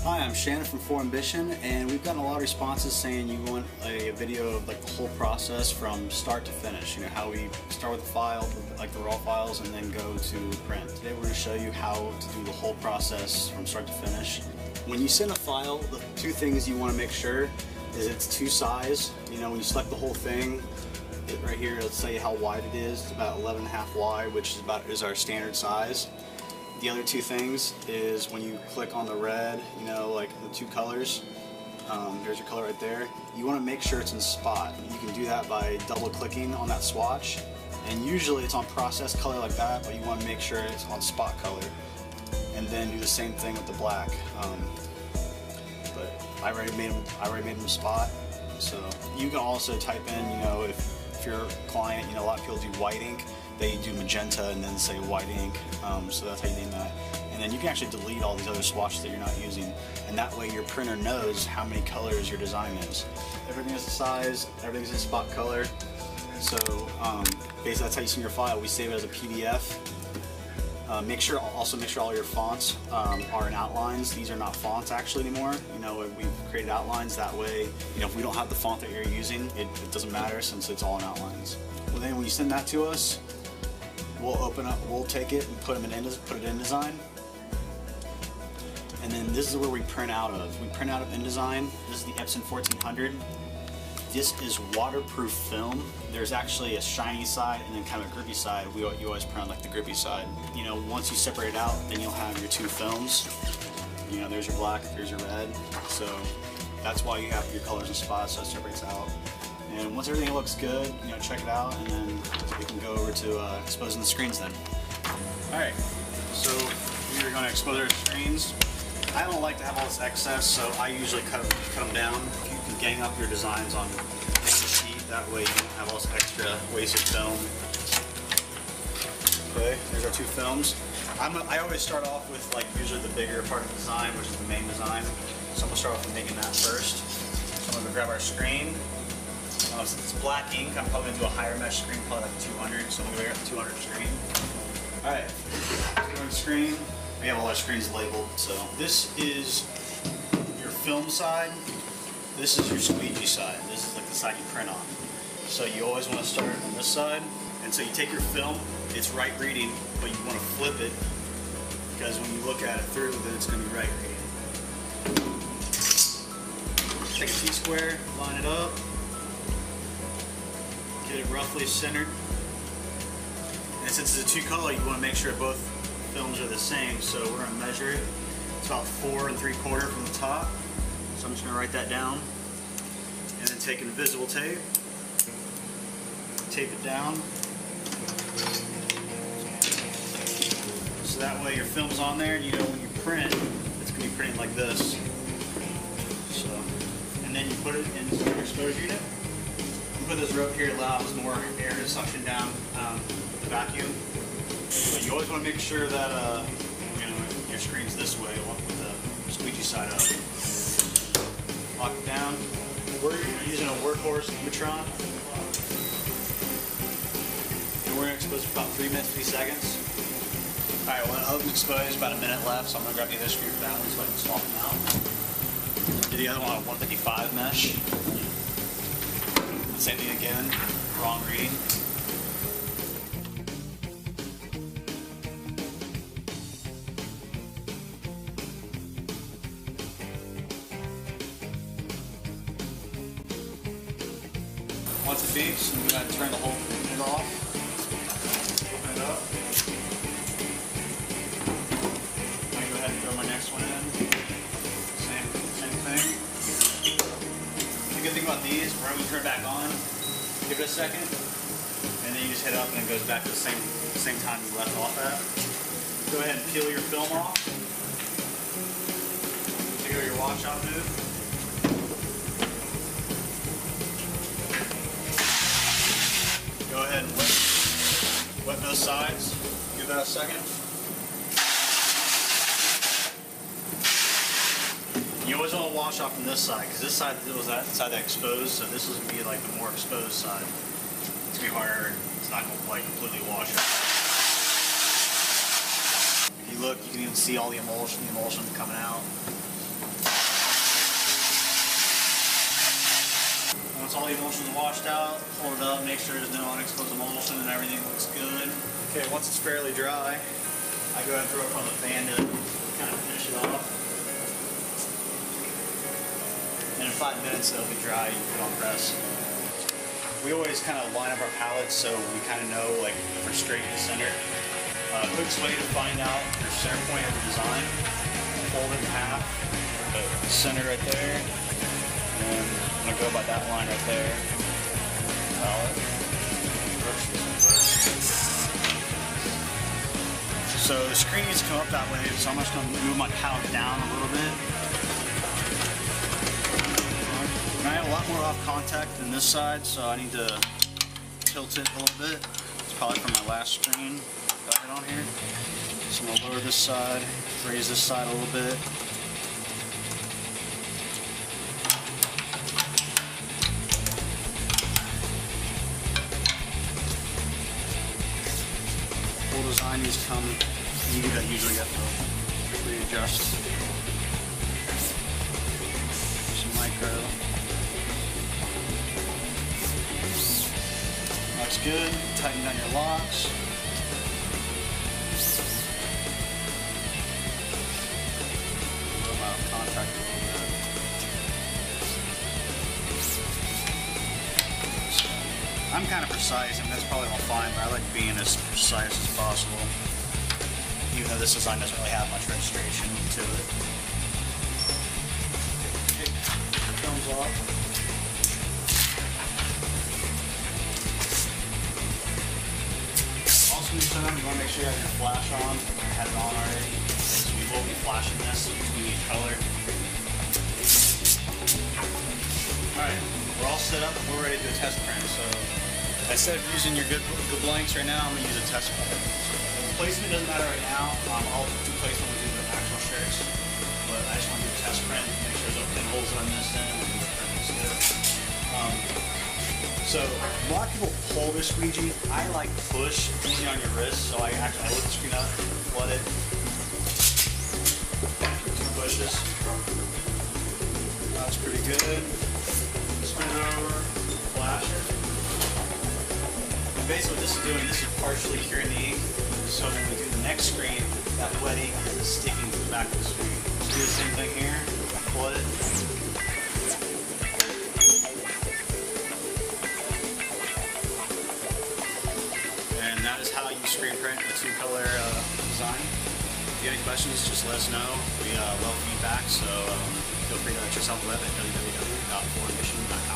Hi, I'm Shannon from For Ambition, and we've gotten a lot of responses saying you want a video of like the whole process from start to finish. You know, how we start with the file, like the raw files, and then go to print. Today we're going to show you how to do the whole process from start to finish. When you send a file, the two things you want to make sure is it's to size. You know, when you select the whole thing, right here it'll tell you how wide it is. It's about 11.5 wide, which is our standard size. The other two things is when you click on the red, you know, like the two colors, there's your color right there. You want to make sure it's in spot. You can do that by double clicking on that swatch, and usually it's on process color like that, but you want to make sure it's on spot color, and then do the same thing with the black. But I already made them spot, so you can also type in, you know, if you're a client, you know, a lot of people do white ink. They do magenta and then say white ink, so that's how you name that. And then you can actually delete all these other swatches that you're not using, and that way your printer knows how many colors your design is. Everything is a size, everything's in spot color, so basically that's how you send your file. We save it as a PDF. Make sure all your fonts are in outlines. These are not fonts actually anymore. You know, we've created outlines that way. You know, if we don't have the font that you're using, it doesn't matter since it's all in outlines. Well, then when you send that to us, we'll take it and put it in InDesign. And then this is where we print out of. We print out of InDesign. This is the Epson 1400. This is waterproof film. There's actually a shiny side and then kind of a grippy side. You always print like the grippy side. You know, once you separate it out, then you'll have your two films. You know, there's your black, there's your red. So that's why you have your colors and spots, so it separates out. And once everything looks good, you know, check it out, and then we can go over to exposing the screens then. Alright, so we're going to expose our screens. I don't like to have all this excess, so I usually cut them down. You can gang up your designs on the sheet, that way you don't have all this extra wasted film. Okay, there's our two films. I always start off with like usually the bigger part of the design, which is the main design. So I'm going to start off with making that first. So I'm going to grab our screen. Since it's black ink, I'm probably going to do a higher mesh screen, probably like 200, so I'm going to go here at the 200 screen. Alright, 200 screen. We have all our screens labeled. So this is your film side, this is your squeegee side. This is like the side you print on. So you always want to start on this side. And so you take your film, it's right reading, but you want to flip it, because when you look at it through, then it's going to be right reading. Take a T-square, line it up. Get it roughly centered. And since it's a two-color, you want to make sure both films are the same, so we're going to measure it. It's about 4 3/4 from the top. So I'm just going to write that down. And then take invisible tape. Tape it down. So that way your film's on there, and you know when you print, it's going to be printing like this. So, and then you put it into your exposure unit. Put this rope here, allows more air to suction down with the vacuum. But you always want to make sure that you know, your screen's this way, with the squeegee side up. Lock it down. We're using a workhorse Lutron, and we're going to expose it for about 3 minutes, 50 seconds. All right, well, I'll expose about a minute left, so I'm going to grab the other screw for that one so I can swap them out. Do the other one on 155 mesh. Same thing again, wrong reading. Once it beeps, I'm going to turn the whole unit off. Open it up. I'm going to go ahead and throw my next one in. Same thing. The good thing about these, when we turn it back on, give it a second, and then you just hit up and it goes back to the same time you left off at. Go ahead and peel your film off. Take your wash out move. Go ahead and wet those sides. Give that a second. You always want to wash off from this side, because this side was that side that exposed, so this is going to be like the more exposed side. It's going to be harder, it's not going to like completely wash off. If you look, you can even see all the emulsion coming out. all the emulsion is washed out, pull it up, make sure there's no unexposed emulsion and everything looks good. Okay, once it's fairly dry, I go ahead and throw it from the fan to kind of finish it off. And in 5 minutes it'll be dry, you put on press. We always kind of line up our pallets so we kind of know like if we're straight in the center. Quickest way to find out your center point of the design, fold it in half, the center right there, and I'm going to go by that line right there. Pallet. So the screen needs to come up that way, so I'm just going to move my pallet down a little bit. And I have a lot more off contact than this side, so I need to tilt it a little bit. It's probably from my last screen that I had on here. So I'm going to lower this side, raise this side a little bit. Full design needs to come, you usually get to readjust. Some micro. Looks good. Tighten down your locks. Contact a little bit. I'm kind of precise, and that's probably all fine, but I like being as precise as possible. Even though this design doesn't really have much registration to it. Okay, comes off. Also, when you set up, you want to make sure you have your flash on. I have it on already. So we will be flashing this between each color. Alright, we're all set up and we're ready to do a test print. So instead of using your good blanks right now, I'm going to use a test print. So placement doesn't matter right now. I'll do placement when we do the actual shirts. But I just want to do a test print, make sure there's no pinholes on this end, and the print looks good. So a lot of people pull their squeegee. I like push, easy on your wrist. So I lift the screen up, flood it. 2 pushes. That's pretty good. Spin it over, flash it. And basically what this is doing, this is partially curing the ink. So when we do the next screen, that wet ink is sticking to the back of the screen. So do the same thing here, flood it. And that is how you screen print a 2-color design. If you have any questions, just let us know. We love feedback, so feel free to check us out on the web at www.4ambition.com.